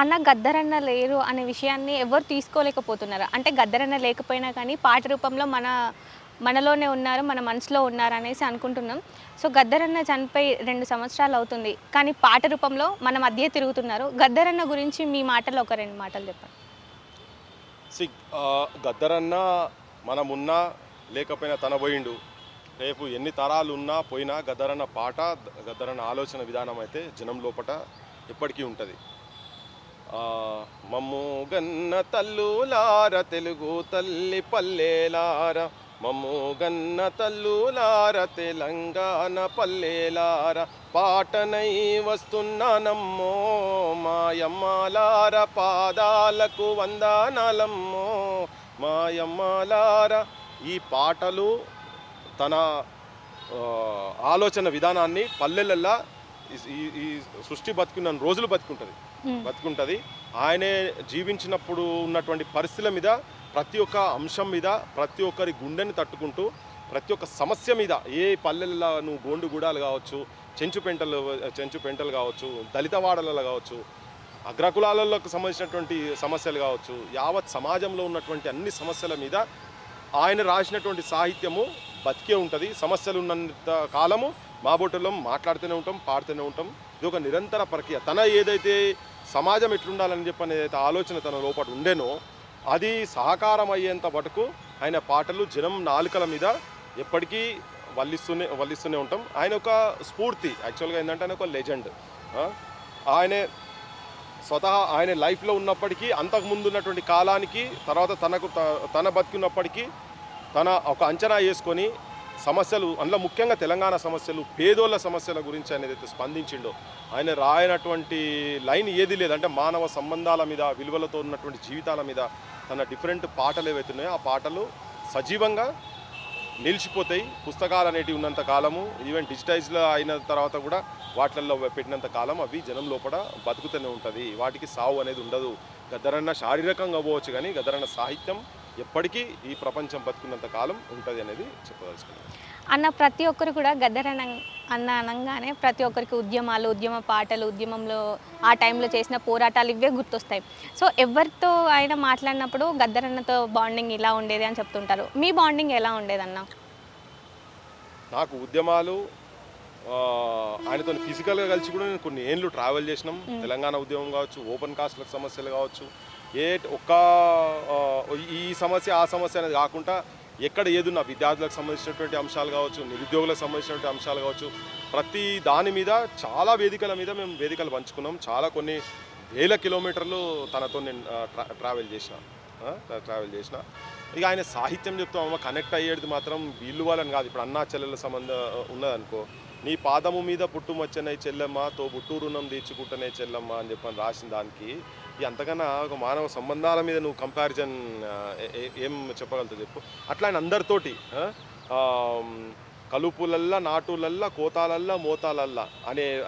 అన్న గద్దరన్న లేరు అనే విషయాన్ని ఎవరు తీసుకోలేకపోతున్నారు. అంటే గద్దరన్న లేకపోయినా కానీ పాట రూపంలో మనలోనే ఉన్నారు, మన మనసులో ఉన్నారు అనేసి అనుకుంటున్నాం. సో, గద్దరన్న చనిపోయి 2 సంవత్సరాలు అవుతుంది. కానీ పాట రూపంలో మన మధ్యే తిరుగుతున్నారు. గద్దరన్న గురించి మీ మాటల్లో ఒక 2 మాటలు చెప్పండి. సి గద్దరన్న మనమున్నా లేకపోయినా తన పోయిండు. రేపు ఎన్ని తరాలు ఉన్నా పోయినా గద్దరన్న పాట, గద్దరన్న ఆలోచన విధానం అయితే జనం లోపట ఎప్పటికీ ఉంటుంది. మమ్ము గన్న తల్లులార తెలుగు తల్లి పల్లెలార, మమ్ము గన్న తల్లులార తెలంగాణ పల్లెలార, పాటనై వస్తున్నానమ్మో మాయమ్మలార, పాదాలకు వందనాలమ్మో మాయమ్మలార. ఈ పాటలు తన ఆలోచన విధానాన్ని పల్లెలల్లా ఈ సృష్టి బతికున్న రోజులు బతుకుంటుంది. ఆయనే జీవించినప్పుడు ఉన్నటువంటి పరిస్థితుల మీద, ప్రతి ఒక్క అంశం మీద, ప్రతి ఒక్కరి గుండెని తట్టుకుంటూ, ప్రతి ఒక్క సమస్య మీద, ఏ పల్లెల్లో నువ్వు గోండుగూడాలు కావచ్చు, చెంచు పెంటలు కావచ్చు, దళితవాడలలో కావచ్చు, అగ్రకులాలకు సంబంధించినటువంటి సమస్యలు కావచ్చు, యావత్ సమాజంలో ఉన్నటువంటి అన్ని సమస్యల మీద ఆయన రాసినటువంటి సాహిత్యము బతికే ఉంటుంది. సమస్యలు ఉన్నంత కాలము మా బొట్టులో మాట్లాడుతూనే ఉంటాం, పాడుతూనే ఉంటాం. ఇది ఒక నిరంతర ప్రక్రియ. తన ఏదైతే సమాజం ఎట్లుండాలని చెప్పి ఏదైతే ఆలోచన తన లోపల ఉండేనో అది సహకారం అయ్యేంత మటుకు ఆయన పాటలు జనం నాలుకల మీద ఎప్పటికీ వల్లిస్తూనే ఉంటాం. ఆయన ఒక స్ఫూర్తి. యాక్చువల్గా ఏంటంటే ఆయన ఒక లెజెండ్. ఆయనే స్వతహా ఆయన లైఫ్లో ఉన్నప్పటికీ, అంతకుముందు ఉన్నటువంటి కాలానికి, తర్వాత తన బతికున్నప్పటికీ తన ఒక అంచనా వేసుకొని సమస్యలు, అందులో ముఖ్యంగా తెలంగాణ సమస్యలు, పేదోళ్ళ సమస్యల గురించి ఆయన ఏదైతే స్పందించిండో, ఆయన రాయనటువంటి లైన్ ఏది లేదంటే మానవ సంబంధాల మీద, విలువలతో ఉన్నటువంటి జీవితాల మీద తన డిఫరెంట్ పాటలు ఏవైతే ఉన్నాయో ఆ పాటలు సజీవంగా నిలిచిపోతాయి. పుస్తకాలు అనేటివి ఉన్నంత కాలము, ఈవెన్ డిజిటైజ్లో అయిన తర్వాత కూడా వాటిల్లో పెట్టినంత కాలం అవి జనం లోపల బతుకుతూనే ఉంటుంది. వాటికి సావు అనేది ఉండదు. గద్దరన్న శారీరకంగా పోవచ్చు కానీ గద్దరన్న సాహిత్యం ఎప్పటికీ ఈ ప్రపంచం బతుకున్నంత కాలం ఉంటుంది అనేది చెప్పదలుచుకున్నాను. అన్న ప్రతి ఒక్కరు కూడా గద్దరన్న అనగానే ప్రతి ఒక్కరికి ఉద్యమాలు, ఉద్యమ పాటలు, ఉద్యమంలో ఆ టైంలో చేసిన పోరాటాలు ఇవే గుర్తొస్తాయి. సో, ఎవరితో ఆయన మాట్లాడినప్పుడు గద్దరన్నతో బాండింగ్ ఇలా ఉండేది అని చెప్తుంటారు. మీ బాండింగ్ ఎలా ఉండేదన్న? నాకు ఉద్యమాలు ఆయనతో ఫిజికల్గా కలిసి కూడా నేను కొన్ని ఏళ్ళు ట్రావెల్ చేసినాం. తెలంగాణ ఉద్యమం కావచ్చు, ఓపెన్ కాస్ట్లకు సమస్యలు కావచ్చు, ఈ సమస్య ఆ సమస్య అనేది కాకుండా ఎక్కడ ఏదున్నా విద్యార్థులకు సంబంధించినటువంటి అంశాలు కావచ్చు, నిరుద్యోగులకు సంబంధించినటువంటి అంశాలు కావచ్చు, ప్రతి దాని మీద చాలా వేదికల మీద మేము వేదికలు పంచుకున్నాం. చాలా కొన్ని వేల కిలోమీటర్లు తనతో నేను ట్రావెల్ చేసిన. ఇక ఆయన సాహిత్యం చెప్తామమ్మ, కనెక్ట్ అయ్యేది మాత్రం వీళ్ళు వాళ్ళని కాదు. ఇప్పుడు అన్నా చెల్లెల సంబంధం ఉన్నదనుకో, నీ పాదము మీద పుట్టుమచ్చనే చెల్లెమ్మ, తో బుట్టు రుణం తీర్చుకుంటనే చెల్లెమ్మ అని చెప్పని రాసిన దానికి అంతకన్నా ఒక మానవ సంబంధాల మీద నువ్వు కంపారిజన్ ఏం చెప్పగలుగుతావు చెప్పు. అట్లా ఆయన అందరితోటి కలుపులల్లా, నాటులల్లా, కోతాలల్లా, మోతాలల్లా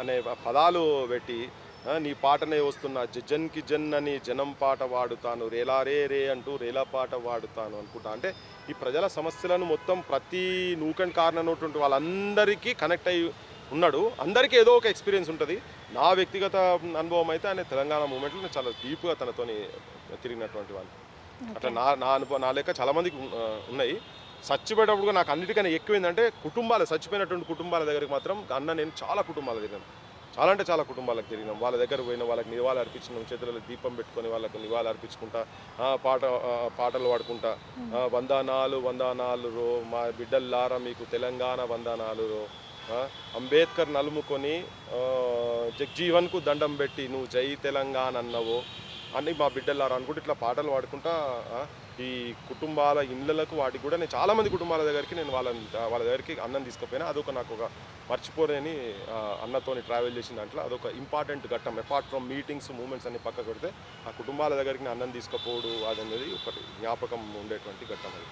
అనే పదాలు పెట్టి నీ పాటనే వస్తున్నా జన్కి జన్ అని జనం పాట వాడుతాను, రేలారే రే అంటూ రేలా పాట వాడుతాను అనుకుంటా. అంటే ఈ ప్రజల సమస్యలను మొత్తం ప్రతి నూకన్ కారణమైనటువంటి వాళ్ళందరికీ కనెక్ట్ అయ్యి ఉన్నాడు. అందరికీ ఏదో ఒక ఎక్స్పీరియన్స్ ఉంటుంది. నా వ్యక్తిగత అనుభవం అయితే ఆయన తెలంగాణ మూమెంట్లో నేను చాలా డీప్గా తనతోని తిరిగినటువంటి వాళ్ళు. అట్లా నా అనుభవం, నా లెక్క చాలామందికి ఉన్నాయి. చచ్చిపోయేటప్పుడు నాకు అన్నిటికన్నా ఎక్కువ ఏంటంటే చచ్చిపోయినటువంటి కుటుంబాల దగ్గరికి మాత్రం నేను చాలా కుటుంబాలు తిరిగాను. చాలా అంటే చాలా కుటుంబాలకు తిరిగినాం. వాళ్ళ దగ్గర పోయిన వాళ్ళకి నివాళులు అర్పించినాం. చేతులలో దీపం పెట్టుకొని వాళ్ళకి నివాళులు అర్పించుకుంటా, పాటలు పాడుకుంటా, వందనాలు రో మా బిడ్డల్లారా మీకు తెలంగాణ వందనాలు రో, అంబేద్కర్ నలుముకొని జగ్జీవన్కు దండం పెట్టి నువ్వు జై తెలంగాణ అన్నవో అని మా బిడ్డలారా అనుకుంటే ఇట్లా పాటలు పాడుకుంటా ఈ కుటుంబాల ఇళ్ళలకు వాటికి కూడా నేను చాలామంది కుటుంబాల దగ్గరికి నేను వాళ్ళ దగ్గరికి అన్నం తీసుకుపోయినా. అదొక నాకు ఒక మర్చిపోలేని అన్నతోని ట్రావెల్ చేసిన దాంట్లో అదొక ఇంపార్టెంట్ ఘట్టం. అపార్ట్ ఫ్రమ్ మీటింగ్స్, మూమెంట్స్ అన్ని పక్క పెడితే ఆ కుటుంబాల దగ్గరికి అన్నం తీసుకుపోవడం అనేది ఒకటి జ్ఞాపకం ఉండేటువంటి ఘట్టం అది.